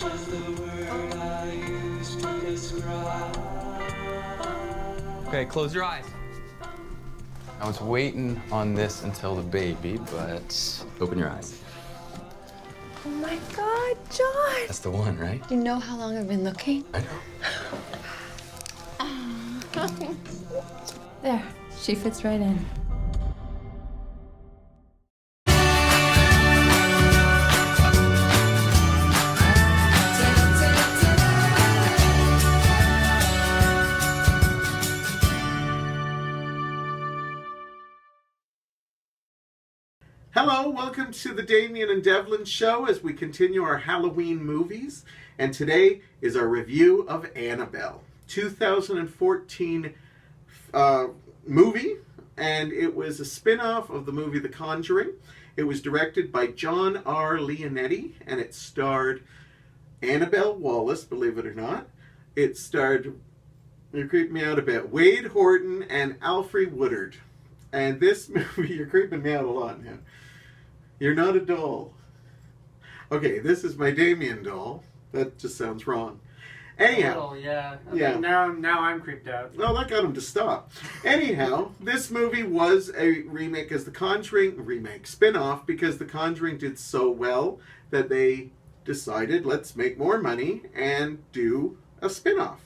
was the word I used to describe. Okay, close your eyes. I was waiting on this until the baby, but open your eyes. Oh my God, John! That's the one, right? You know how long I've been looking? I know. There, she fits right in. Hello, welcome to the Damian and Devlin show as we continue our Halloween movies. And today is our review of Annabelle, 2014 movie. And it was a spin-off of the movie The Conjuring. It was directed by John R. Leonetti, and it starred Annabelle Wallis, believe it or not. It starred, you creeped me out a bit, Wade Horton and Alfre Woodard. And this movie, you're creeping me out a lot now. You're not a doll. Okay, this is my Damian doll. That just sounds wrong. Anyhow. Oh, yeah. Okay, Yeah. Now I'm creeped out. Well, that got him to stop. Anyhow, this movie was a remake as The Conjuring, spin-off, because The Conjuring did so well that they decided, let's make more money and do a spin-off.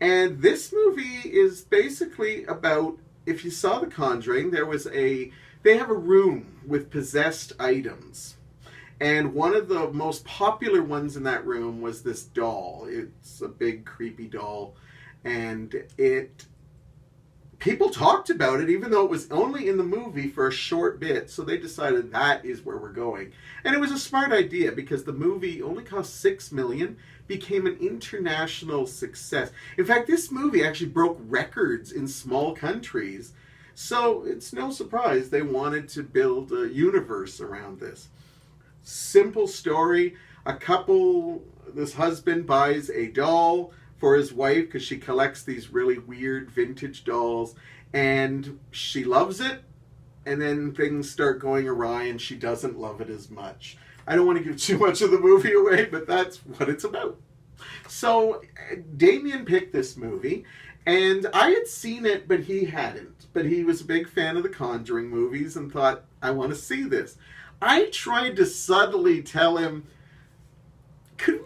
And this movie is basically about, if you saw The Conjuring, they have a room with possessed items. And one of the most popular ones in that room was this doll. It's a big, creepy doll. And people talked about it, even though it was only in the movie for a short bit. So they decided that is where we're going. And it was a smart idea because the movie only cost $6 million, became an international success. In fact, this movie actually broke records in small countries. So it's no surprise they wanted to build a universe around this. Simple story. This husband buys a doll for his wife because she collects these really weird vintage dolls. And she loves it. And then things start going awry and she doesn't love it as much. I don't want to give too much of the movie away, but that's what it's about. So Damian picked this movie. And I had seen it, but he hadn't. But he was a big fan of the Conjuring movies and thought, I want to see this. I tried to subtly tell him, maybe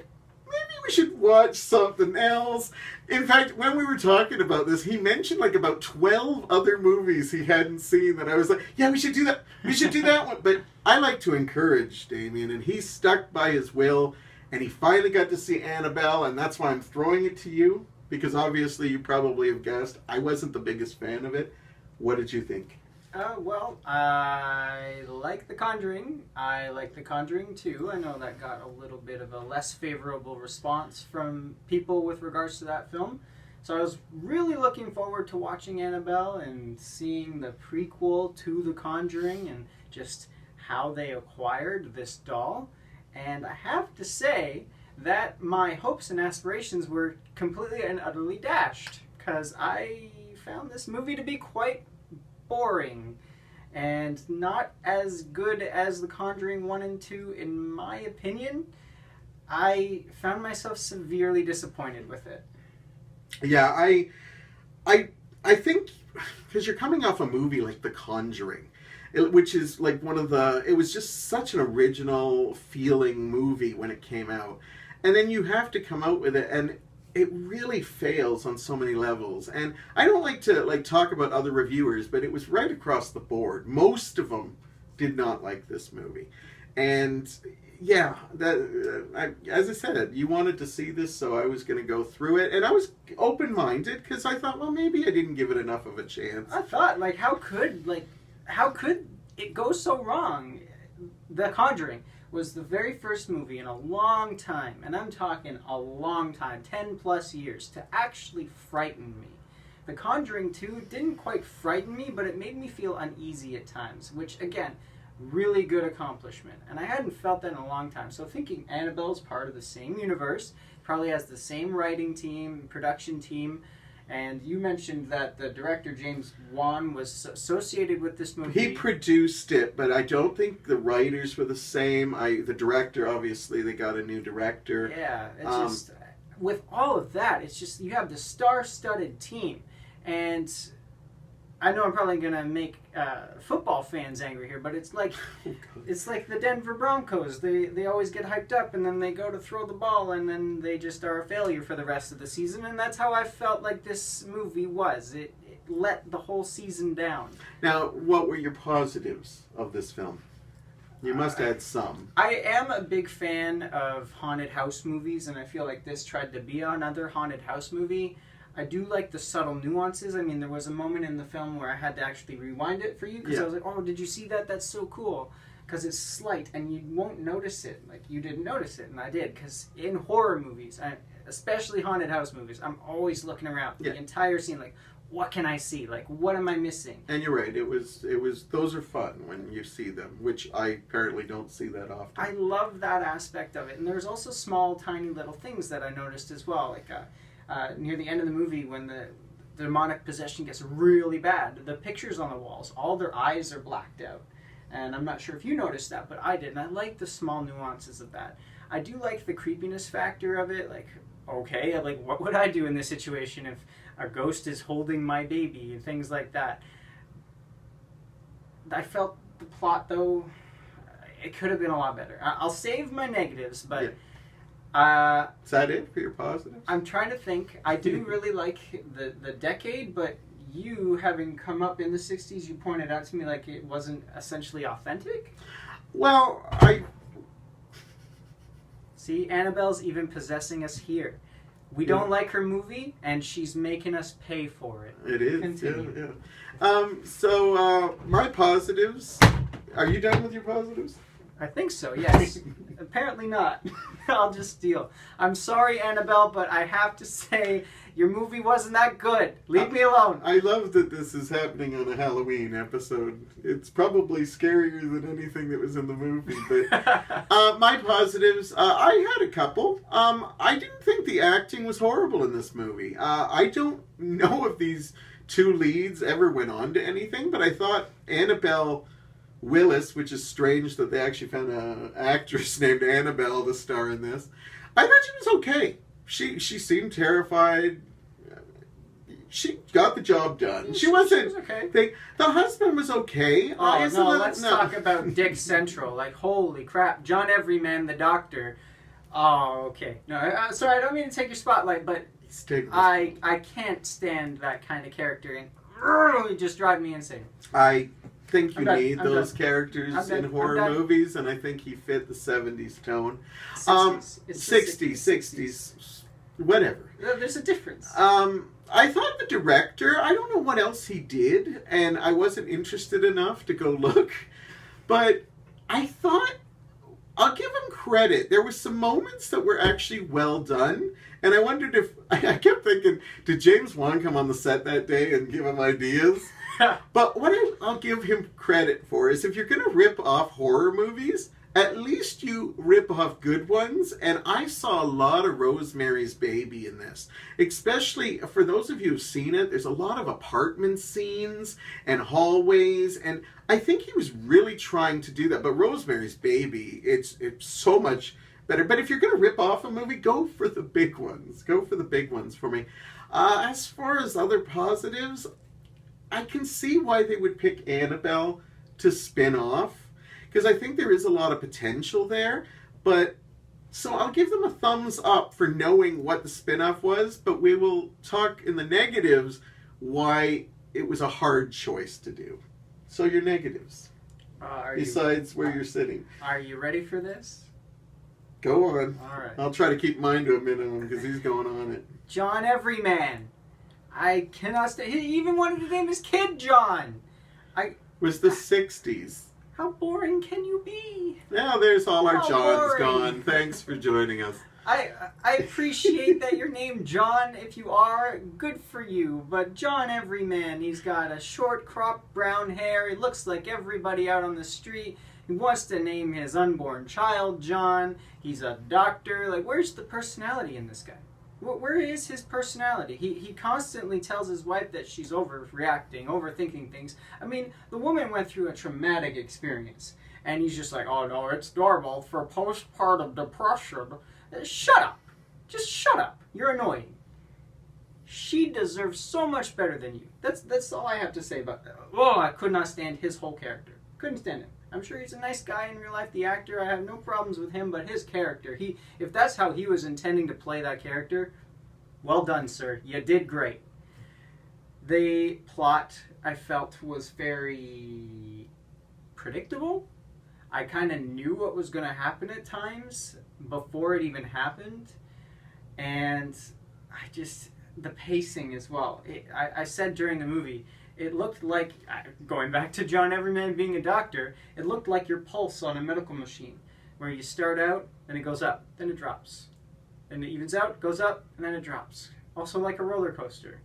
we should watch something else. In fact, when we were talking about this, he mentioned like about 12 other movies he hadn't seen that I was like, yeah, we should do that. We should do that one. But I like to encourage Damian, and he stuck by his will, and he finally got to see Annabelle, and that's why I'm throwing it to you. Because obviously you probably have guessed, I wasn't the biggest fan of it. What did you think? Well, I like The Conjuring. I like The Conjuring 2. I know that got a little bit of a less favorable response from people with regards to that film. So I was really looking forward to watching Annabelle and seeing the prequel to The Conjuring and just how they acquired this doll. And I have to say that my hopes and aspirations were completely and utterly dashed, because I found this movie to be quite boring and not as good as The Conjuring 1 and 2 in my opinion. I found myself severely disappointed with it. Yeah, I think because you're coming off a movie like The Conjuring, which is like it was just such an original feeling movie when it came out. And then you have to come out with it, and it really fails on so many levels. And I don't like to talk about other reviewers, but it was right across the board. Most of them did not like this movie. And yeah, as I said, you wanted to see this, so I was going to go through it. And I was open-minded because I thought, well, maybe I didn't give it enough of a chance. I thought, how could it go so wrong? The Conjuring was the very first movie in a long time, and I'm talking a long time, 10 plus years, to actually frighten me. The Conjuring 2 didn't quite frighten me, but it made me feel uneasy at times, which, again, really good accomplishment. And I hadn't felt that in a long time. So thinking Annabelle's part of the same universe, probably has the same writing team, production team, And you mentioned that the director, James Wan, was associated with this movie. He produced it, but I don't think the writers were the same. The director, obviously, they got a new director. Yeah, it's just, with all of that, it's just, you have the star-studded team. And I know I'm probably going to make football fans angry here, but it's like it's like the Denver Broncos. They always get hyped up, and then they go to throw the ball, and then they just are a failure for the rest of the season. And that's how I felt like this movie was. It let the whole season down. Now, what were your positives of this film? You must add some. I am a big fan of haunted house movies, and I feel like this tried to be another haunted house movie. I do like the subtle nuances. I mean, there was a moment in the film where I had to actually rewind it for you because I was like, oh, did you see that? That's so cool. Because it's slight and you won't notice it. Like, you didn't notice it, and I did. Because in horror movies, especially haunted house movies, I'm always looking around the entire scene, like, what can I see? Like, what am I missing? And you're right. It was. Those are fun when you see them, which I apparently don't see that often. I love that aspect of it. And there's also small, tiny little things that I noticed as well. Like, near the end of the movie, when the demonic possession gets really bad, the pictures on the walls, all their eyes are blacked out. And I'm not sure if you noticed that, but I did. And I like the small nuances of that. I do like the creepiness factor of it. Like, okay, like, what would I do in this situation if a ghost is holding my baby and things like that? I felt the plot, though, it could have been a lot better. I'll save my negatives, but... Yeah. Is that it for your positives? I'm trying to think. I do really like the decade, but you, having come up in the 60s, you pointed out to me like it wasn't essentially authentic. Well, See, Annabelle's even possessing us here. We don't like her movie, and she's making us pay for it. It is. Continue. So, my positives... Are you done with your positives? I think so, yes. Apparently not. I'll just steal. I'm sorry, Annabelle, but I have to say your movie wasn't that good. Leave me alone. I love that this is happening on a Halloween episode. It's probably scarier than anything that was in the movie. But my positives, I had a couple. I didn't think the acting was horrible in this movie. I don't know if these two leads ever went on to anything, but I thought Annabelle Willis, which is strange that they actually found an actress named Annabelle to star in this. I thought she was okay. She seemed terrified. She got the job done. She was okay. The husband was okay. Let's talk about Dick Central. Like, holy crap. John Everyman, the doctor. Oh, okay. No, sorry, I don't mean to take your spotlight, but I can't stand that kind of character, and it just drives me insane. I think you need those characters in horror movies, and I think he fit the 70s tone. 60s, whatever. There's a difference. I thought the director, I don't know what else he did, and I wasn't interested enough to go look, but I thought, I'll give him credit. There were some moments that were actually well done, and I wondered if, I kept thinking, did James Wan come on the set that day and give him ideas? But what I'll give him credit for is if you're going to rip off horror movies, at least you rip off good ones. And I saw a lot of Rosemary's Baby in this. Especially for those of you who've seen it, there's a lot of apartment scenes and hallways. And I think he was really trying to do that. But Rosemary's Baby, it's so much better. But if you're going to rip off a movie, go for the big ones. Go for the big ones for me. As far as other positives, I can see why they would pick Annabelle to spin off, because I think there is a lot of potential there. But so I'll give them a thumbs up for knowing what the spin-off was, but we will talk in the negatives why it was a hard choice to do. So your negatives, besides where you're sitting. Are you ready for this? Go on. All right. I'll try to keep mine to a minimum because he's going on it. John Everyman. I cannot stay. He even wanted to name his kid John. It was the 60s. How boring can you be? Now there's all our Johns boring. gone. Thanks for joining us. I appreciate that you're named John. If you are, good for you. But John Everyman, he's got a short cropped brown hair. He looks like everybody out on the street. He wants to name his unborn child John. He's a doctor. Like, where's the personality in this guy? Where is his personality? He constantly tells his wife that she's overreacting, overthinking things. I mean, the woman went through a traumatic experience, and he's just like, oh no, it's normal for postpartum depression. Shut up. Just shut up. You're annoying. She deserves so much better than you. That's all I have to say about that. Oh, I could not stand his whole character. Couldn't stand him. I'm sure he's a nice guy in real life, the actor. I have no problems with him, but his character, if that's how he was intending to play that character, well done, sir. You did great. The plot, I felt, was very predictable. I kind of knew what was going to happen at times before it even happened. And the pacing as well. I said during the movie, it looked like, going back to John Everyman being a doctor, it looked like your pulse on a medical machine, where you start out, then it goes up, then it drops. Then it evens out, goes up, and then it drops. Also like a roller coaster.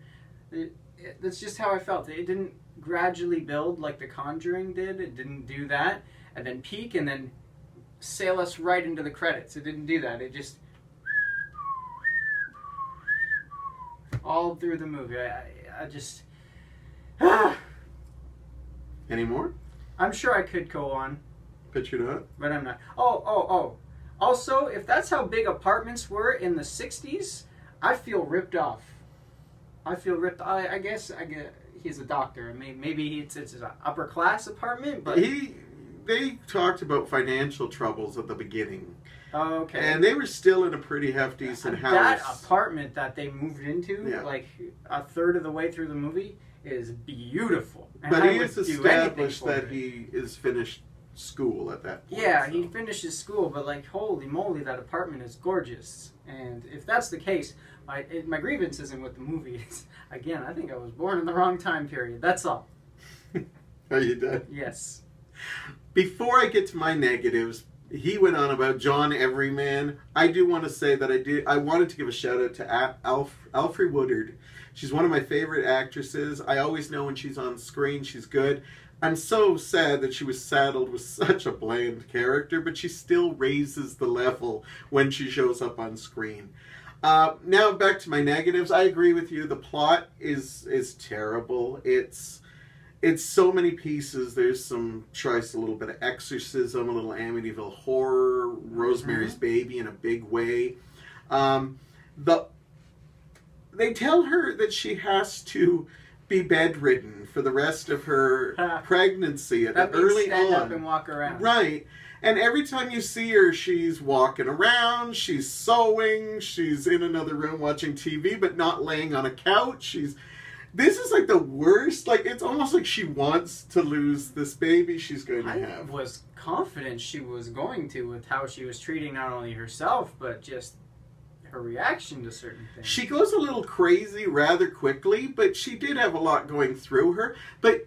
That's just how I felt. It didn't gradually build like The Conjuring did. It didn't do that, and then peak, and then sail us right into the credits. It didn't do that. It just... all through the movie. I just... Any more? I'm sure I could go on, Bet you're not. but I'm not. Oh. Also, if that's how big apartments were in the 60s, I feel ripped off. I guess he's a doctor. Maybe it's an upper class apartment, but... They talked about financial troubles at the beginning. Okay. And they were still in a pretty half-decent house. That apartment that they moved into, Yeah. like a third of the way through the movie, is beautiful. And But I he would has do anything established for that it. he is finished school at that point. Yeah, so. he finished his school, but like, holy moly, that apartment is gorgeous. And if that's the case, my grievance isn't with the movie. It's, again, I think I was born in the wrong time period. That's all. Are you done? Yes. Before I get to my negatives, he went on about John Everyman. I do want to say that I wanted to give a shout out to Alfre Woodard. She's one of my favorite actresses. I always know when she's on screen, she's good. I'm so sad that she was saddled with such a bland character, but she still raises the level when she shows up on screen. Now back to my negatives. I agree with you. The plot is terrible. It's so many pieces. There's tries a little bit of exorcism, a little Amityville horror, Rosemary's Baby in a big way. They tell her that she has to be bedridden for the rest of her pregnancy That means early stand on. up and walk around. Right. And every time you see her, she's walking around, she's sewing, she's in another room watching TV, but not laying on a couch. This is like the worst. Like, it's almost like she wants to lose this baby she's going to I have. was confident she was going to with how she was treating not only herself, but just her reaction to certain things. She goes a little crazy rather quickly, but she did have a lot going through her. But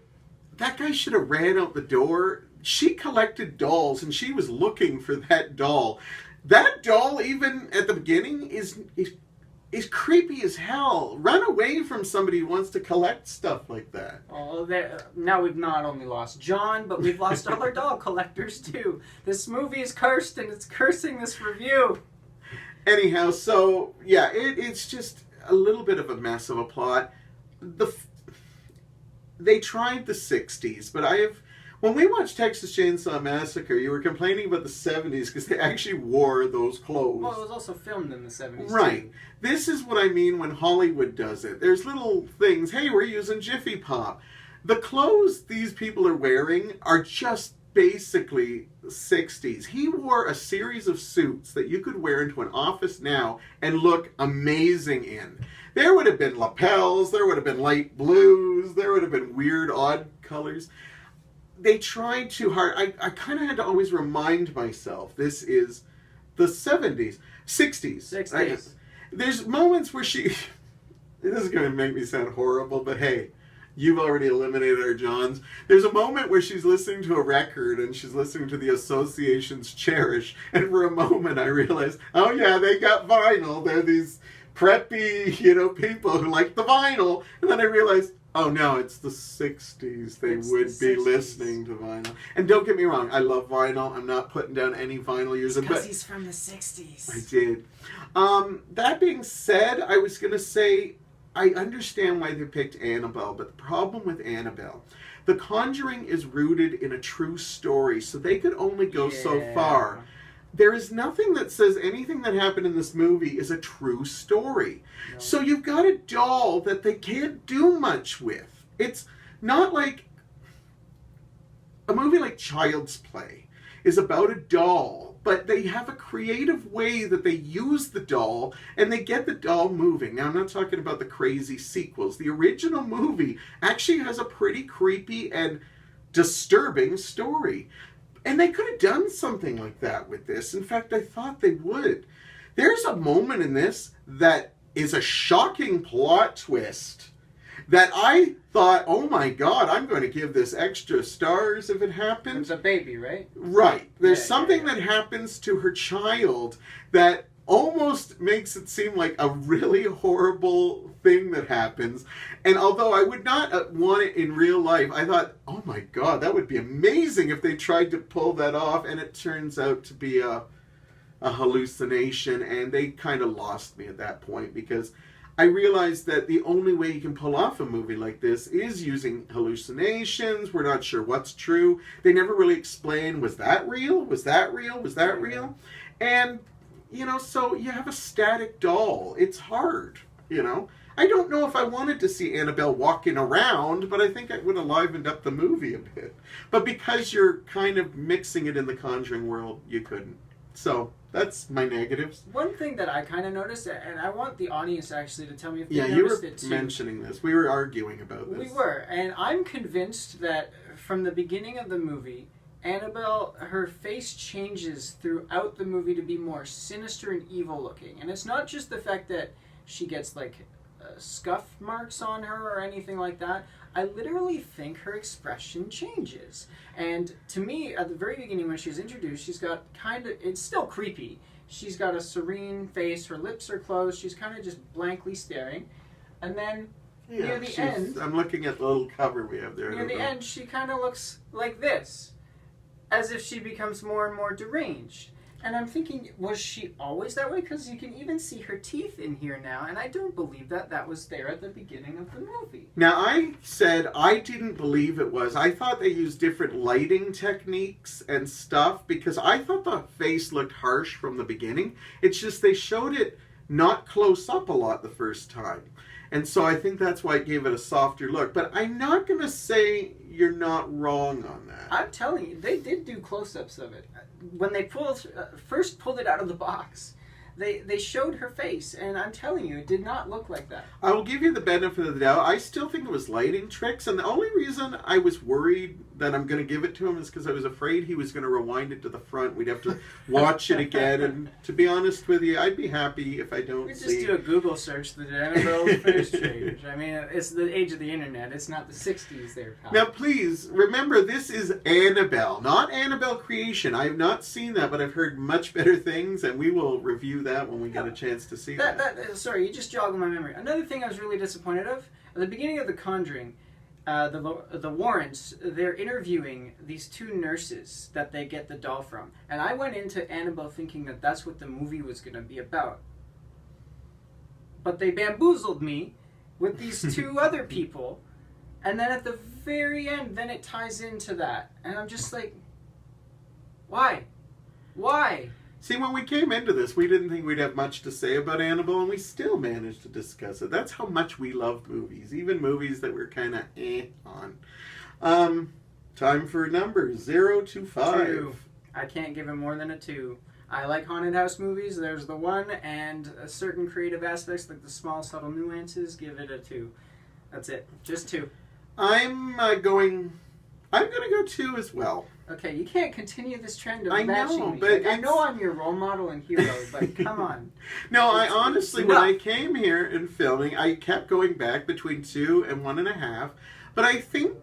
that guy should have ran out the door. She collected dolls, and she was looking for that doll. That doll, even at the beginning, is creepy as hell. Run away from somebody who wants to collect stuff like that. Oh, now we've not only lost John, but we've lost all our doll collectors too. This movie is cursed, and it's cursing this review. Anyhow, so yeah, it's just a little bit of a mess of a plot. They tried the 60s, but when we watched Texas Chainsaw Massacre, you were complaining about the 70s because they actually wore those clothes. Well, it was also filmed in the 70s Right. too. This is what I mean when Hollywood does it. There's little things. Hey, we're using Jiffy Pop. The clothes these people are wearing are just basically 60s. He wore a series of suits that you could wear into an office now and look amazing in. There would have been lapels, there would have been light blues, there would have been weird, odd colors. They tried too hard. I kind of had to always remind myself, this is the 70s. 60s. There's moments where this is going to make me sound horrible, but hey, you've already eliminated our Johns. There's a moment where she's listening to a record and she's listening to the Association's Cherish, and for a moment I realized, oh yeah, they got vinyl. They're these preppy, people who like the vinyl. And then I realized, Oh no, it's the 60s. They It's would the be 60s. listening to vinyl. And don't get me wrong, I love vinyl. I'm not putting down any vinyl users, Because but he's from the 60s. I did. That being said, I was going to say, I understand why they picked Annabelle, but the problem with Annabelle, The Conjuring is rooted in a true story, so they could only go so far. There is nothing that says anything that happened in this movie is a true story. No. So you've got a doll that they can't do much with. It's not like a movie like Child's Play is about a doll, but they have a creative way that they use the doll and they get the doll moving. Now, I'm not talking about the crazy sequels. The original movie actually has a pretty creepy and disturbing story. And they could have done something like that with this. In fact, I thought they would. There's a moment in this that is a shocking plot twist that I thought, oh my God, I'm going to give this extra stars if it happens. It's a baby, right? Right. There's Yeah, something yeah. that happens to her child that almost makes it seem like a really horrible thing that happens. And although I would not want it in real life, I thought, oh my God, that would be amazing if they tried to pull that off. And it turns out to be a hallucination. And they kind of lost me at that point because I realized that the only way you can pull off a movie like this is using hallucinations. We're not sure what's true. They never really explain, was that real? Was that real? Was that real? And, so you have a static doll. It's hard, I don't know if I wanted to see Annabelle walking around, but I think it would have livened up the movie a bit. But because you're kind of mixing it in the Conjuring world, you couldn't. So that's my negatives. One thing that I kind of noticed, and I want the audience actually to tell me if they Yeah, you noticed were it too. mentioning this. We were arguing about this. We were, and I'm convinced that from the beginning of the movie, Annabelle, her face changes throughout the movie to be more sinister and evil looking. And it's not just the fact that she gets scuff marks on her or anything like that. I literally think her expression changes. And to me, at the very beginning when she's introduced, she's got it's still creepy. She's got a serene face, her lips are closed, she's kind of just blankly staring. And then near the end... I'm looking at the little cover we have there. Near the end, she kind of looks like this. As if she becomes more and more deranged. And I'm thinking, was she always that way? Because you can even see her teeth in here now, and I don't believe that was there at the beginning of the movie. Now, I said I didn't believe it was. I thought they used different lighting techniques and stuff, because I thought the face looked harsh from the beginning. It's just they showed it not close up a lot the first time. And so I think that's why it gave it a softer look. But I'm not going to say you're not wrong on that. I'm telling you, they did do close-ups of it. When they first pulled it out of the box, they showed her face, and I'm telling you, it did not look like that. I will give you the benefit of the doubt. I still think it was lighting tricks, and the only reason I was worried that I'm going to give it to him is because I was afraid he was going to rewind it to the front. We'd have to watch it again, and to be honest with you, I'd be happy if I don't We see... just do a Google search, the Annabelle face change. I mean, it's the age of the internet. It's not the 60s there, pal. Now, please, remember, this is Annabelle, not Annabelle Creation. I have not seen that, but I've heard much better things, and we will review that when we get a chance to see that. Sorry, you just jogged my memory. Another thing I was really disappointed of, at the beginning of The Conjuring, the Warrens, they're interviewing these two nurses that they get the doll from. And I went into Annabelle thinking that that's what the movie was going to be about. But they bamboozled me with these two other people. And then at the very end, then it ties into that. And I'm just like, why? Why? See, when we came into this, we didn't think we'd have much to say about Annabelle, and we still managed to discuss it. That's how much we love movies, even movies that we're kind of on. Time for numbers, 0 to 5. 2. I can't give it more than a 2. I like haunted house movies, there's the 1, and certain creative aspects, like the small, subtle nuances, give it a 2. That's it. Just 2. I'm going to go 2 as well. Okay, you can't continue this trend of I matching know, me. but I know I'm your role model and hero, but come on. No, I It's honestly, enough. when I came here and filming, I kept going back between 2 and 1.5. But I think,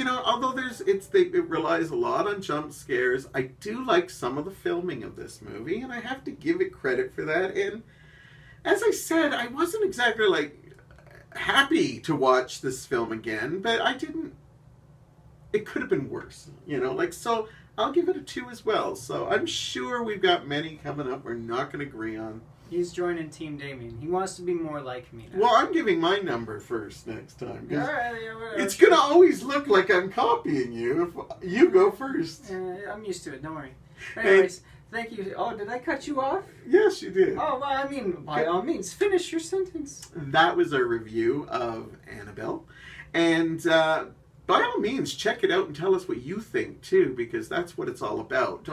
although it relies a lot on jump scares, I do like some of the filming of this movie, and I have to give it credit for that. And as I said, I wasn't exactly happy to watch this film again, but I didn't. It could have been worse, so I'll give it a 2 as well. So I'm sure we've got many coming up we're not going to agree on. He's joining Team Damian. He wants to be more like me now. Well, I'm giving my number first next time. All right, yeah, whatever. It's going to always look like I'm copying you if you go first. I'm used to it, don't worry. Anyways, thank you. Oh, did I cut you off? Yes, you did. Oh, well, I mean, by all means, finish your sentence. That was our review of Annabelle. And by all means, check it out and tell us what you think, too, because that's what it's all about.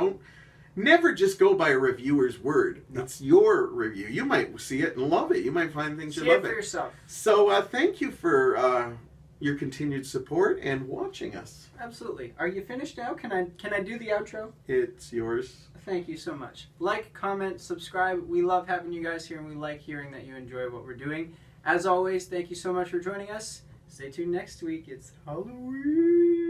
Never just go by a reviewer's word. No. It's your review. You might see it and love it. You might find things you love See it for yourself. So thank you for your continued support and watching us. Absolutely. Are you finished now? Can I do the outro? It's yours. Thank you so much. Like, comment, subscribe. We love having you guys here, and we like hearing that you enjoy what we're doing. As always, thank you so much for joining us. Stay tuned next week. It's Halloween.